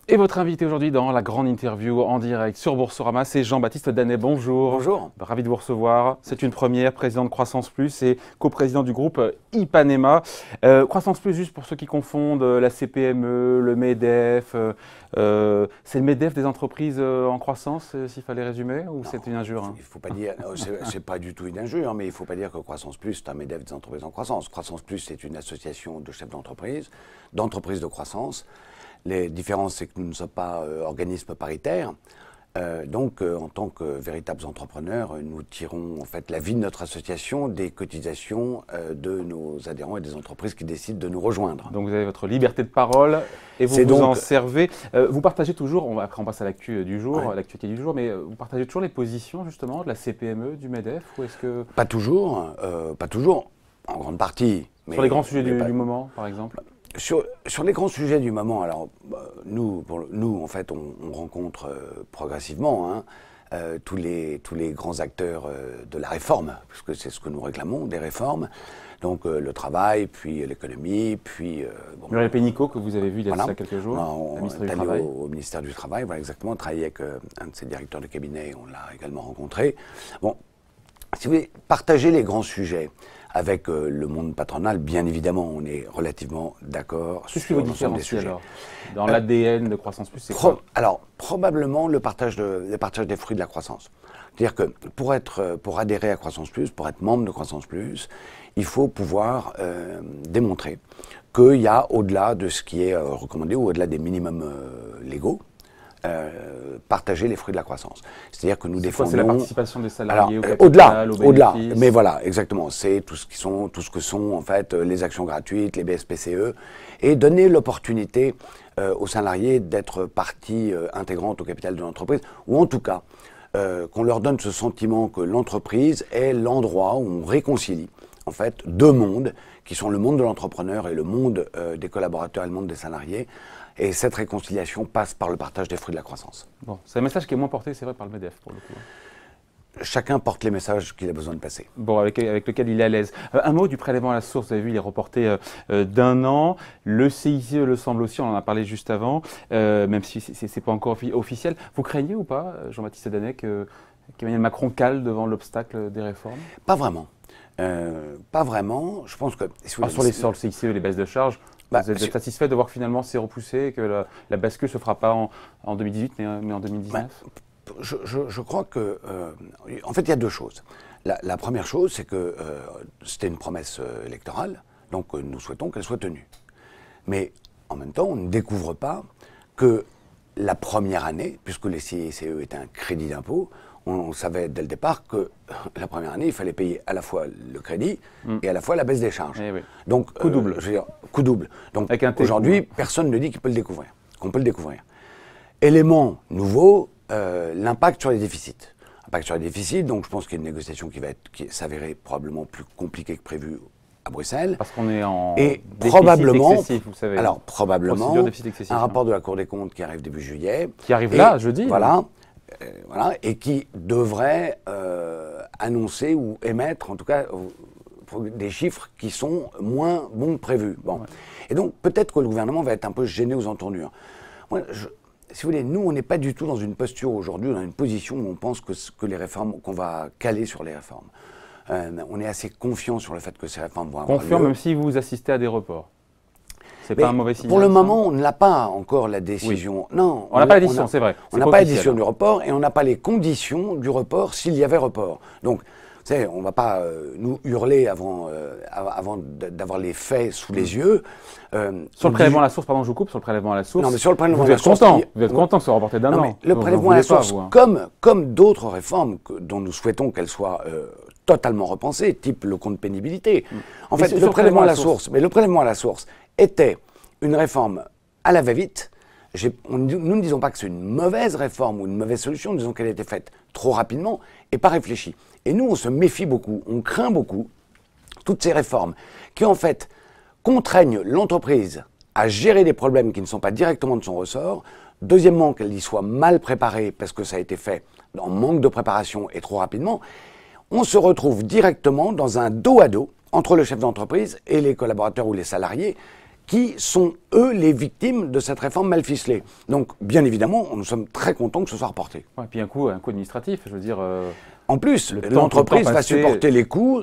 Et votre invité aujourd'hui dans la grande interview en direct sur Boursorama, c'est Jean-Baptiste Danet. Bonjour. Bonjour. Ravi de vous recevoir. C'est une première, président de Croissance Plus et coprésident du groupe Ipanema. Croissance Plus, juste pour ceux qui confondent la CPME, le MEDEF, c'est le MEDEF des entreprises en croissance, s'il fallait résumer, ou c'est une injure? Il ne faut pas dire, c'est pas du tout une injure, mais il ne faut pas dire que Croissance Plus, c'est un MEDEF des entreprises en croissance. Croissance Plus, c'est une association de chefs d'entreprise, d'entreprises de croissance. Les différences, c'est que nous ne sommes pas organismes paritaires. Donc, en tant que véritables entrepreneurs, nous tirons en fait la vie de notre association des cotisations de nos adhérents et des entreprises qui décident de nous rejoindre. Donc, vous avez votre liberté de parole et vous vous en servez. Vous partagez toujours, après on passe à l'actu du jour, ouais. l'actualité du jour, mais vous partagez toujours les positions justement de la CPME, du MEDEF, ou est-ce que... Pas toujours, en grande partie. Mais sur les grands sujets du moment, par exemple? Sur les grands sujets du moment, alors nous en fait, on rencontre progressivement tous les grands acteurs de la réforme, puisque c'est ce que nous réclamons, des réformes. Donc le travail, puis l'économie, puis... Muriel Pénicaud, que vous avez vu il y a quelques jours, on est allé au ministère du Travail, voilà exactement, travailler avec un de ses directeurs de cabinet, on l'a également rencontré. Bon, si vous voulez partager les grands sujets avec le monde patronal, bien évidemment, on est relativement d'accord sur l'ensemble des sujets. Alors, dans l'ADN de Croissance Plus, c'est quoi? Alors, probablement le partage des fruits de la croissance. C'est-à-dire que pour adhérer à Croissance Plus, pour être membre de Croissance Plus, il faut pouvoir démontrer qu'il y a, au-delà de ce qui est recommandé ou au-delà des minimums légaux, partager les fruits de la croissance. C'est-à-dire que nous défendons... C'est la participation des salariés au capital, au-delà, mais voilà, exactement. C'est tout ce que sont en fait les actions gratuites, les BSPCE, et donner l'opportunité aux salariés d'être partie intégrante au capital de l'entreprise, ou en tout cas qu'on leur donne ce sentiment que l'entreprise est l'endroit où on réconcilie en fait deux mondes, qui sont le monde de l'entrepreneur et le monde des collaborateurs et le monde des salariés. Et cette réconciliation passe par le partage des fruits de la croissance. Bon, c'est un message qui est moins porté, c'est vrai, par le MEDEF, pour le coup. Chacun porte les messages qu'il a besoin de passer. Bon, avec lequel il est à l'aise. Un mot du prélèvement à la source, vous avez vu, il est reporté d'1 an. Le CICE le semble aussi, on en a parlé juste avant, même si ce n'est pas encore officiel. Vous craignez ou pas, Jean-Baptiste Danet, qu'Emmanuel Macron cale devant l'obstacle des réformes? Pas vraiment. Pas vraiment. Je pense que... Si vous sur le CICE, les baisses de charges, vous êtes satisfait de voir que finalement c'est repoussé et que la bascule ne se fera pas en 2018 mais en 2019? Je crois que... en fait, il y a deux choses. La première chose, c'est que c'était une promesse électorale, donc nous souhaitons qu'elle soit tenue. Mais en même temps, on ne découvre pas que la première année, puisque les CICE est un crédit d'impôt, on savait dès le départ que la première année, il fallait payer à la fois le crédit et à la fois la baisse des charges. Oui. Donc, coup double. Je veux dire, coup double. Donc aujourd'hui, personne ne dit qu'on peut le découvrir. Élément nouveau, l'impact sur les déficits. Impact sur les déficits, donc je pense qu'il y a une négociation qui va s'avérer probablement plus compliquée que prévu à Bruxelles. Parce qu'on est en déficit excessif, vous savez. Alors, probablement, excessif, un rapport de la Cour des comptes qui arrive début juillet. Qui arrive là, jeudi. Voilà. Et qui devrait annoncer ou émettre, en tout cas, des chiffres qui sont moins bons que prévus. Bon. Ouais. Et donc, peut-être que le gouvernement va être un peu gêné aux entournures. Moi, si vous voulez, nous, on n'est pas du tout dans une posture aujourd'hui, dans une position où on pense que les réformes, qu'on va caler sur les réformes. On est assez confiant sur le fait que ces réformes vont avoir lieu. Confiant, même si vous assistez à des reports. C'est pas un mauvais signal. Pour le moment, on n'a pas encore la décision. Oui. Non, on n'a pas la décision, c'est vrai. On n'a pas la décision du report et on n'a pas les conditions du report s'il y avait report. Donc, vous savez, on ne va pas nous hurler avant d'avoir les faits sous les yeux. Sur le prélèvement à la source, pardon, je vous coupe, sur le prélèvement à la source. Non, mais sur le prélèvement vous êtes content. Vous êtes content que ce soit reporté d'1 an. Le prélèvement à la source, comme d'autres réformes dont nous souhaitons qu'elles soient totalement repensées, type le compte pénibilité. En fait, le prélèvement à la source était une réforme à la va-vite. Nous ne disons pas que c'est une mauvaise réforme ou une mauvaise solution, nous disons qu'elle a été faite trop rapidement et pas réfléchie. Et nous, on se méfie beaucoup, on craint beaucoup toutes ces réformes qui, en fait, contraignent l'entreprise à gérer des problèmes qui ne sont pas directement de son ressort. Deuxièmement, qu'elle y soit mal préparée parce que ça a été fait en manque de préparation et trop rapidement. On se retrouve directement dans un dos à dos entre le chef d'entreprise et les collaborateurs ou les salariés, qui sont, eux, les victimes de cette réforme mal ficelée. Donc, bien évidemment, nous sommes très contents que ce soit reporté. Ouais, et puis un coût administratif, je veux dire... En plus, l'entreprise va supporter les coûts,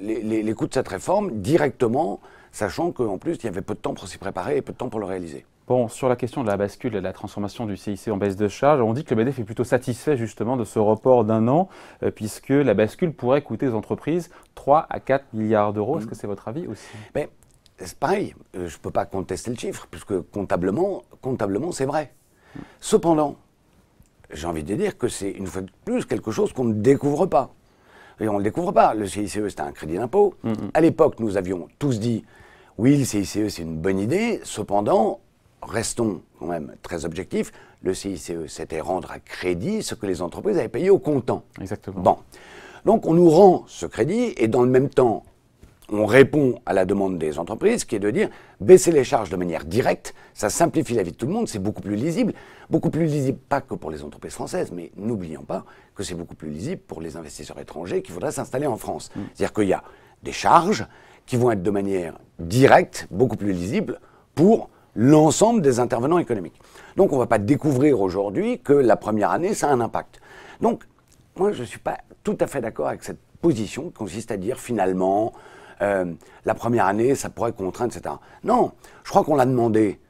les coûts de cette réforme directement, sachant qu'en plus, il y avait peu de temps pour s'y préparer et peu de temps pour le réaliser. Bon, sur la question de la bascule et de la transformation du CICE en baisse de charge, on dit que le MEDEF est plutôt satisfait justement de ce report d'un an, puisque la bascule pourrait coûter aux entreprises 3 à 4 milliards d'euros. Est-ce que c'est votre avis aussi? Mais c'est pareil, je ne peux pas contester le chiffre, puisque comptablement c'est vrai. Cependant, j'ai envie de dire que c'est une fois de plus quelque chose qu'on ne découvre pas. Et on ne le découvre pas. Le CICE, c'était un crédit d'impôt. À l'époque, nous avions tous dit, oui, le CICE, c'est une bonne idée. Cependant, restons quand même très objectifs. Le CICE, c'était rendre à crédit ce que les entreprises avaient payé au comptant. Exactement. Bon. Donc, on nous rend ce crédit et dans le même temps, on répond à la demande des entreprises qui est de dire baisser les charges de manière directe, ça simplifie la vie de tout le monde, c'est beaucoup plus lisible pas que pour les entreprises françaises, mais n'oublions pas que c'est beaucoup plus lisible pour les investisseurs étrangers qui voudraient s'installer en France. C'est-à-dire qu'il y a des charges qui vont être de manière directe, beaucoup plus lisible pour l'ensemble des intervenants économiques. Donc on ne va pas découvrir aujourd'hui que la première année, ça a un impact. Donc moi je ne suis pas tout à fait d'accord avec cette position qui consiste à dire finalement la première année, ça pourrait contraindre, etc. Non, je crois qu'on l'a demandé.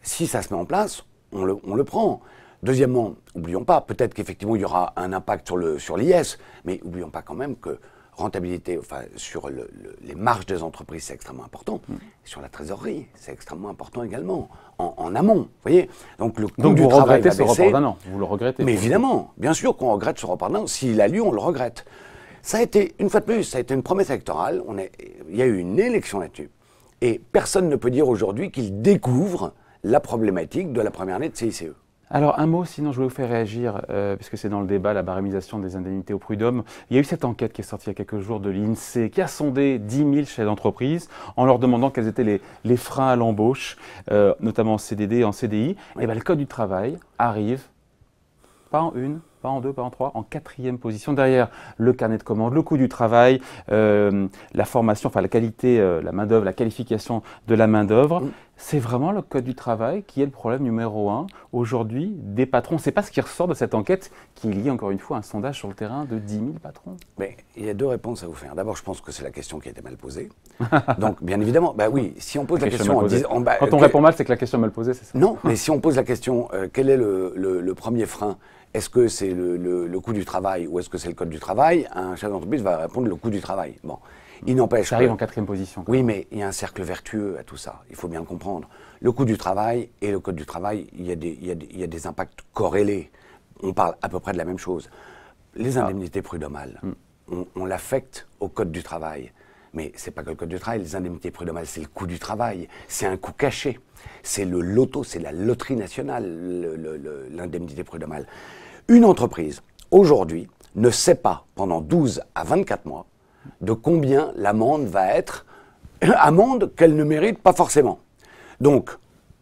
Si ça se met en place, on le prend. Deuxièmement, n'oublions pas, peut-être qu'effectivement il y aura un impact sur l'IS, mais n'oublions pas quand même que rentabilité, enfin sur les marges des entreprises, c'est extrêmement important. Sur la trésorerie, c'est extrêmement important également, en amont, vous voyez. Donc le coût du travail va baisser. Vous regrettez ce report d'un an, vous le regrettez. Mais évidemment, bien sûr qu'on regrette ce report d'un an. S'il a lieu, on le regrette. Ça a été, une fois de plus, ça a été une promesse électorale. Il y a eu une élection là-dessus. Et personne ne peut dire aujourd'hui qu'il découvre la problématique de la première année de CICE. Alors un mot, sinon je voulais vous faire réagir, puisque c'est dans le débat, la barémisation des indemnités au prud'homme. Il y a eu cette enquête qui est sortie il y a quelques jours de l'INSEE, qui a sondé 10 000 chefs d'entreprise en leur demandant quels étaient les freins à l'embauche, notamment en CDD et en CDI. Oui. Et bien le Code du travail arrive, pas en une, pas en deux, pas en trois, en 4e position, derrière le carnet de commandes, le coût du travail, la formation, enfin la qualité, la main-d'œuvre, la qualification de la main-d'œuvre. C'est vraiment le Code du travail qui est le problème numéro 1 aujourd'hui des patrons. C'est pas ce qui ressort de cette enquête qui est liée, encore une fois, à un sondage sur le terrain de 10 000 patrons. Mais il y a deux réponses à vous faire. D'abord, je pense que c'est la question qui a été mal posée. Donc, bien évidemment, bah oui, si on pose la question en disant... Quand on répond mal, c'est que la question est mal posée, c'est ça? Non, mais si on pose la question, quel est le premier frein? Est-ce que c'est le coût du travail ou est-ce que c'est le Code du travail? Un chef d'entreprise va répondre le coût du travail. Bon. Il n'empêche. Ça arrive en 4e position. Oui, mais il y a un cercle vertueux à tout ça. Il faut bien le comprendre. Le coût du travail et le Code du travail, il y a des impacts corrélés. On parle à peu près de la même chose. Les indemnités prud'homales, on l'affecte au Code du travail. Mais ce n'est pas que le Code du travail. Les indemnités prud'homales, c'est le coût du travail. C'est un coût caché. C'est le loto, c'est la loterie nationale, l'indemnité prud'homale. Une entreprise, aujourd'hui, ne sait pas, pendant 12 à 24 mois, de combien l'amende va être, amende qu'elle ne mérite pas forcément. Donc,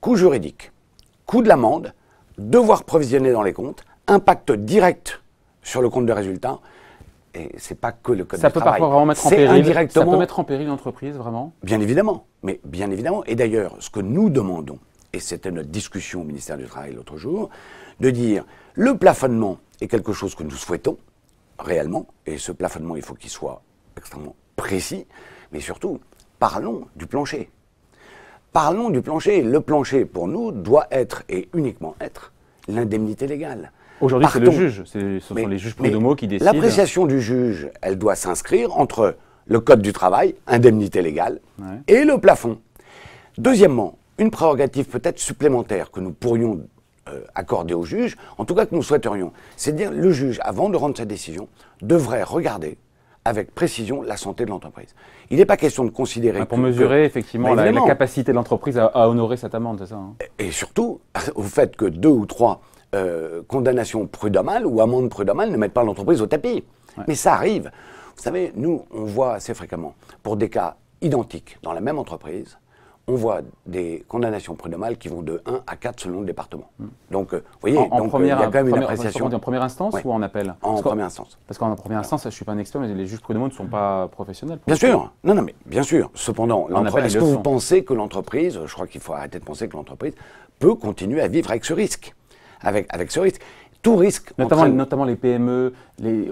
coût juridique, coût de l'amende, devoir provisionner dans les comptes, impact direct sur le compte de résultat, et c'est pas que le Code du travail. Ça peut parfois vraiment mettre en péril. Ça peut mettre en péril l'entreprise, vraiment. Bien évidemment, mais bien évidemment. Et d'ailleurs, ce que nous demandons, et c'était notre discussion au ministère du Travail l'autre jour, de dire le plafonnement est quelque chose que nous souhaitons réellement, et ce plafonnement, il faut qu'il soit extrêmement précis, mais surtout, parlons du plancher. Parlons du plancher. Le plancher, pour nous, doit être, et uniquement être, l'indemnité légale. Aujourd'hui, c'est le juge. Ce sont les juges prud'homaux qui décident. L'appréciation du juge, elle doit s'inscrire entre le Code du travail, indemnité légale, et le plafond. Deuxièmement, une prérogative peut-être supplémentaire que nous pourrions accorder au juge, en tout cas que nous souhaiterions, c'est de dire le juge, avant de rendre sa décision, devrait regarder avec précision la santé de l'entreprise. Il n'est pas question de considérer... Pour mesurer effectivement la capacité de l'entreprise à honorer cette amende, c'est ça, hein. Et surtout, au fait que 2 ou 3 condamnations prud'homales ou amendes prud'homales ne mettent pas l'entreprise au tapis. Ouais. Mais ça arrive. Vous savez, nous, on voit assez fréquemment, pour des cas identiques dans la même entreprise, on voit des condamnations prud'homales qui vont de 1 à 4 selon le département. Donc, vous voyez, il y a quand même une appréciation. En première instance ou en appel? En première instance. Parce qu'en première instance, je ne suis pas un expert, mais les juges prud'homaux ne sont pas professionnels. Bien sûr, non, mais bien sûr. Cependant, est-ce que vous pensez que l'entreprise, je crois qu'il faut arrêter de penser que l'entreprise peut continuer à vivre avec ce risque, avec ce risque. Tout risque. Notamment les PME,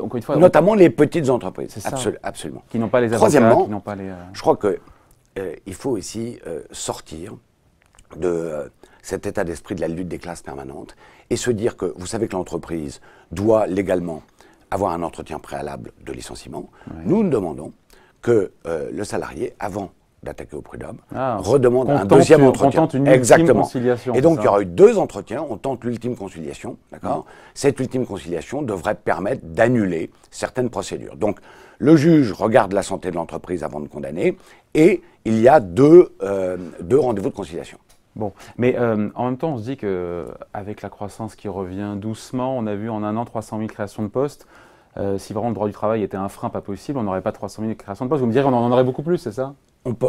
encore une fois. Notamment les petites entreprises. C'est ça. Absolument. Qui n'ont pas les avocats, Troisièmement, qui n'ont pas les. Je crois que il faut aussi sortir de cet état d'esprit de la lutte des classes permanente et se dire que vous savez que l'entreprise doit légalement avoir un entretien préalable de licenciement. Ouais. Nous demandons que le salarié, avant d'attaquer au prud'homme, redemande un deuxième entretien. On tente une ultime conciliation. Et donc il y aura eu 2 entretiens, on tente l'ultime conciliation, d'accord ? Cette ultime conciliation devrait permettre d'annuler certaines procédures. Donc le juge regarde la santé de l'entreprise avant de condamner et il y a 2 rendez-vous de conciliation. Bon, mais en même temps, on se dit qu'avec la croissance qui revient doucement, on a vu en un an 300 000 créations de postes. Si vraiment le droit du travail était un frein pas possible, on n'aurait pas 300 000 créations de postes. Vous me direz, on en aurait beaucoup plus, c'est ça?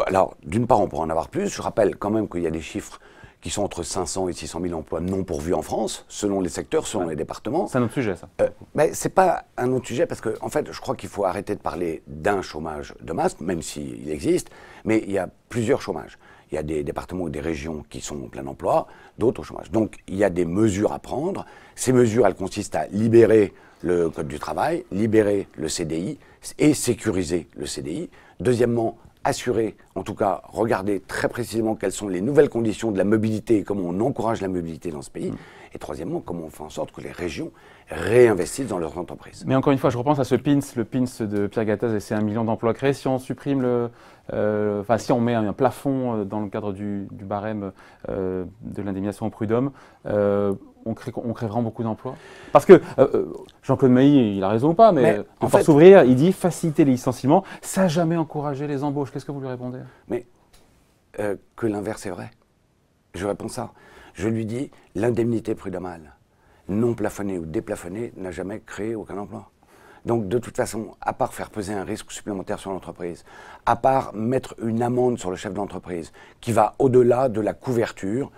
Alors, d'une part, on pourrait en avoir plus. Je rappelle quand même qu'il y a des chiffres qui sont entre 500 et 600 000 emplois non pourvus en France, selon les secteurs, selon les départements. C'est un autre sujet, ça. Mais ce n'est pas un autre sujet, parce qu'en fait, je crois qu'il faut arrêter de parler d'un chômage de masse, même s'il existe, mais il y a plusieurs chômages. Il y a des départements ou des régions qui sont en plein emploi, d'autres au chômage. Donc, il y a des mesures à prendre. Ces mesures, elles consistent à libérer le Code du travail, libérer le CDI et sécuriser le CDI. Deuxièmement, assurer, en tout cas, regarder très précisément quelles sont les nouvelles conditions de la mobilité et comment on encourage la mobilité dans ce pays. Et troisièmement, comment on fait en sorte que les régions réinvestissent dans leurs entreprises. Mais encore une fois, je repense à ce PINS, le PINS de Pierre Gattaz, et c'est 1 million d'emplois créés. Si on supprime si on met un plafond dans le cadre du barème de l'indemnisation au prud'homme, on crée vraiment beaucoup d'emplois. Parce que Jean-Claude Mailly, il a raison ou pas, mais en Force ouvrière, il dit faciliter les licenciements, ça n'a jamais encouragé les embauches. Qu'est-ce que vous lui répondez? Mais que l'inverse est vrai. Je réponds ça. Je lui dis, l'indemnité prud'homale, non plafonnée ou déplafonnée, n'a jamais créé aucun emploi. Donc, de toute façon, à part faire peser un risque supplémentaire sur l'entreprise, à part mettre une amende sur le chef d'entreprise qui va au-delà de la couverture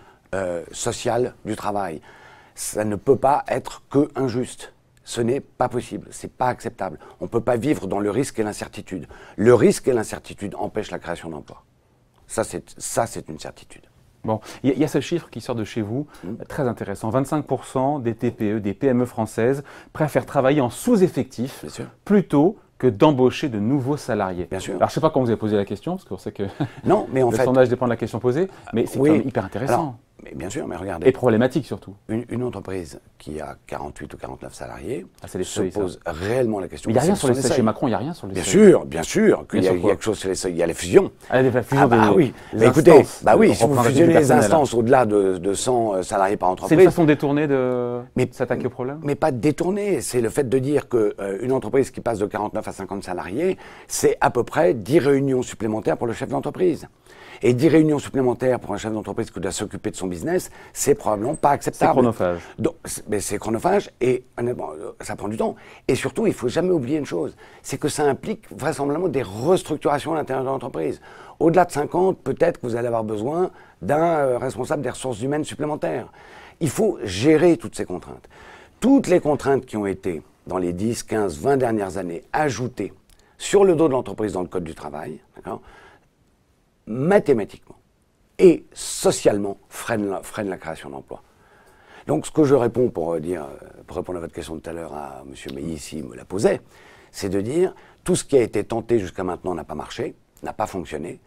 sociale du travail, ça ne peut pas être que injuste. Ce n'est pas possible, c'est pas acceptable. On ne peut pas vivre dans le risque et l'incertitude. Le risque et l'incertitude empêchent la création d'emplois. Ça, c'est une certitude. Bon, il y a ce chiffre qui sort de chez vous, très intéressant. 25% des TPE, des PME françaises préfèrent travailler en sous-effectif plutôt que d'embaucher de nouveaux salariés. Bien sûr. Alors, je ne sais pas quand vous avez posé la question, parce qu'on sait que non, mais en le fait, sondage dépend de la question posée, mais c'est quand même hyper intéressant. Alors, mais bien sûr, mais regardez. Et problématique surtout. Une entreprise qui a 48 ou 49 salariés se pose réellement la question. Mais il n'y a rien sur les seuils. Chez Macron, il n'y a rien sur les seuils. Bien sûr qu'il y a quelque chose sur les seuils. Il y a les fusions. Oui. Mais écoutez, si vous fusionnez les instances au-delà de 100 salariés par entreprise. C'est une façon détournée de s'attaquer au problème? Mais pas détournée. C'est le fait de dire qu'une entreprise qui passe de 49 à 50 salariés, c'est à peu près 10 réunions supplémentaires pour le chef d'entreprise. Et 10 réunions supplémentaires pour un chef d'entreprise qui doit s'occuper de son business, c'est probablement pas acceptable. C'est chronophage. C'est chronophage et honnêtement, ça prend du temps. Et surtout, il ne faut jamais oublier une chose, c'est que ça implique vraisemblablement des restructurations à l'intérieur de l'entreprise. Au-delà de 50, peut-être que vous allez avoir besoin d'un responsable des ressources humaines supplémentaires. Il faut gérer toutes ces contraintes. Toutes les contraintes qui ont été, dans les 10, 15, 20 dernières années, ajoutées sur le dos de l'entreprise dans le Code du travail, d'accord, mathématiquement et socialement freine la création d'emplois. Donc ce que je réponds pour répondre à votre question de tout à l'heure à M. Mailly, s'il me la posait, c'est de dire tout ce qui a été tenté jusqu'à maintenant n'a pas marché, n'a pas fonctionné.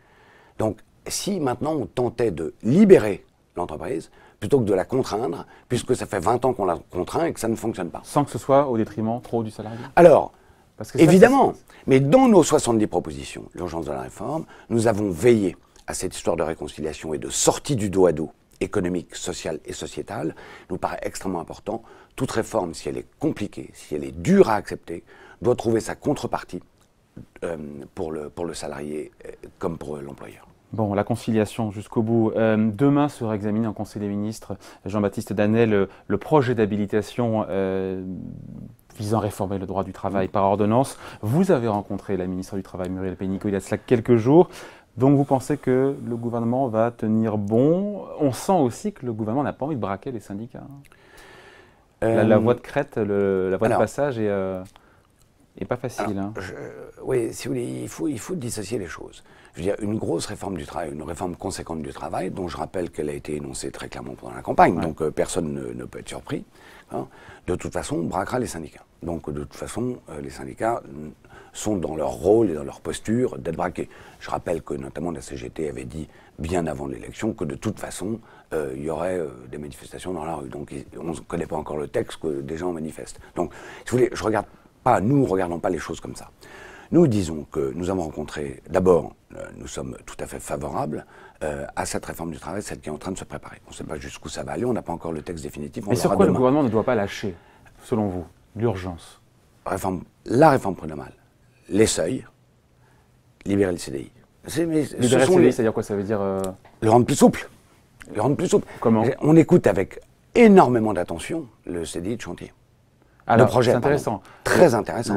Donc si maintenant on tentait de libérer l'entreprise plutôt que de la contraindre, puisque ça fait 20 ans qu'on la contraint et que ça ne fonctionne pas. Sans que ce soit au détriment trop du salarié? Alors, évidemment, mais dans nos 70 propositions, l'urgence de la réforme, nous avons veillé à cette histoire de réconciliation et de sortie du dos à dos économique, social et sociétal. Il nous paraît extrêmement important. Toute réforme, si elle est compliquée, si elle est dure à accepter, doit trouver sa contrepartie pour le salarié comme pour l'employeur. Bon, la conciliation jusqu'au bout. Demain sera examiné en Conseil des ministres, Jean-Baptiste Danel, le projet d'habilitation visant à réformer le droit du travail par ordonnance. Vous avez rencontré la ministre du Travail, Muriel Pénicaud, il y a cela quelques jours. Donc vous pensez que le gouvernement va tenir bon? On sent aussi que le gouvernement n'a pas envie de braquer les syndicats. La voie de crête, la voie de passage est pas facile. Oui, si vous voulez, il faut dissocier les choses. Je veux dire, une grosse réforme du travail, une réforme conséquente du travail, dont je rappelle qu'elle a été énoncée très clairement pendant la campagne, donc personne ne peut être surpris, hein, de toute façon, braquera les syndicats. Donc de toute façon, les syndicats sont dans leur rôle et dans leur posture d'être braqués. Je rappelle que notamment la CGT avait dit bien avant l'élection que de toute façon, il y aurait des manifestations dans la rue. Donc on ne connaît pas encore le texte que des gens manifestent. Donc, si vous voulez, nous ne regardons pas les choses comme ça. Nous disons que nous avons rencontré, d'abord, nous sommes tout à fait favorables à cette réforme du travail, celle qui est en train de se préparer. On ne sait pas jusqu'où ça va aller, on n'a pas encore le texte définitif. Mais sur quoi le gouvernement ne doit pas lâcher, selon vous, l'urgence? La réforme prud'homale, les seuils, libérer le CDI. Libérer le CDI, c'est-à-dire quoi? Ça veut dire le rendre plus souple. Le rendre plus souple. Comment? On écoute avec énormément d'attention le CDI de chantier. Alors, le projet, c'est intéressant. Très intéressant.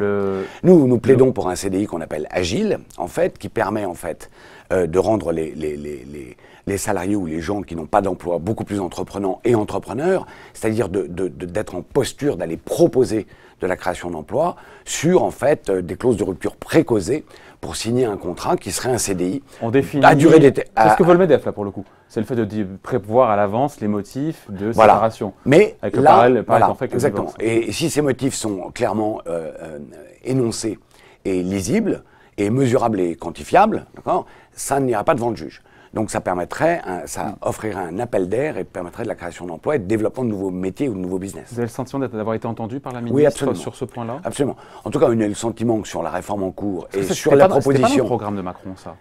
Nous plaidons pour un CDI qu'on appelle agile, en fait, qui permet en fait de rendre les salariés ou les gens qui n'ont pas d'emploi beaucoup plus entreprenants et entrepreneurs, c'est-à-dire d'être en posture d'aller proposer de la création d'emplois sur en fait des clauses de rupture précausées pour signer un contrat qui serait un CDI à durée d'été. C'est ce que veut le MEDEF là pour le coup. C'est le fait de prévoir à l'avance les motifs de séparation. Mais avec là, le parallèle fait que exactement. Et si ces motifs sont clairement énoncés et lisibles et mesurables et quantifiables, ça n'ira pas devant le juge. Donc ça permettrait, ça offrirait un appel d'air et permettrait de la création d'emplois et de développement de nouveaux métiers ou de nouveaux business. Vous avez le sentiment d'avoir été entendu par la ministre sur ce point-là? Absolument. En tout cas, on a eu le sentiment que sur la réforme en cours et sur la proposition... C'était pas le programme de Macron, ça?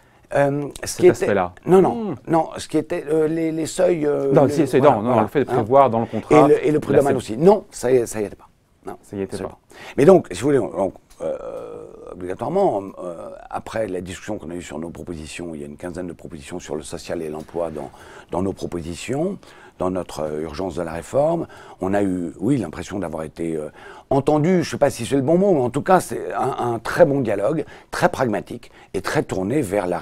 Cet aspect-là. Non, ce qui était les seuils... le fait de prévoir dans le contrat... Et le prud'homal aussi. Non, ça y était pas. Non, ça y était pas. Mais donc, si vous voulez, obligatoirement, après la discussion qu'on a eue sur nos propositions, il y a une quinzaine de propositions sur le social et l'emploi dans nos propositions, dans notre urgence de la réforme, on a eu, oui, l'impression d'avoir été entendu, je ne sais pas si c'est le bon mot, mais en tout cas, c'est un très bon dialogue, très pragmatique et très tourné vers la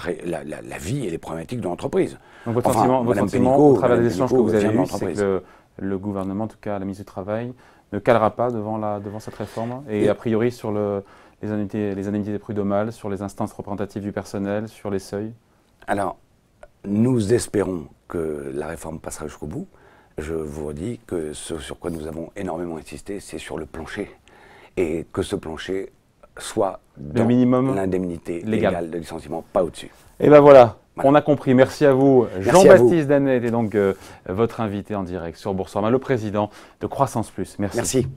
vie et les problématiques de l'entreprise. Donc votre sentiment au travers des échanges que vous avez eus, c'est que le gouvernement, en tout cas la ministre du Travail, ne calera pas devant cette réforme et a priori sur les indemnités prud'homales, sur les instances représentatives du personnel, sur les seuils? Alors, nous espérons que la réforme passera jusqu'au bout. Je vous redis que ce sur quoi nous avons énormément insisté, c'est sur le plancher. Et que ce plancher soit dans l'indemnité légale de licenciement, pas au-dessus. Et ben voilà, on a compris. Merci à vous. Jean-Baptiste Danet était donc votre invité en direct sur Boursorama, le président de Croissance Plus. Merci. Merci.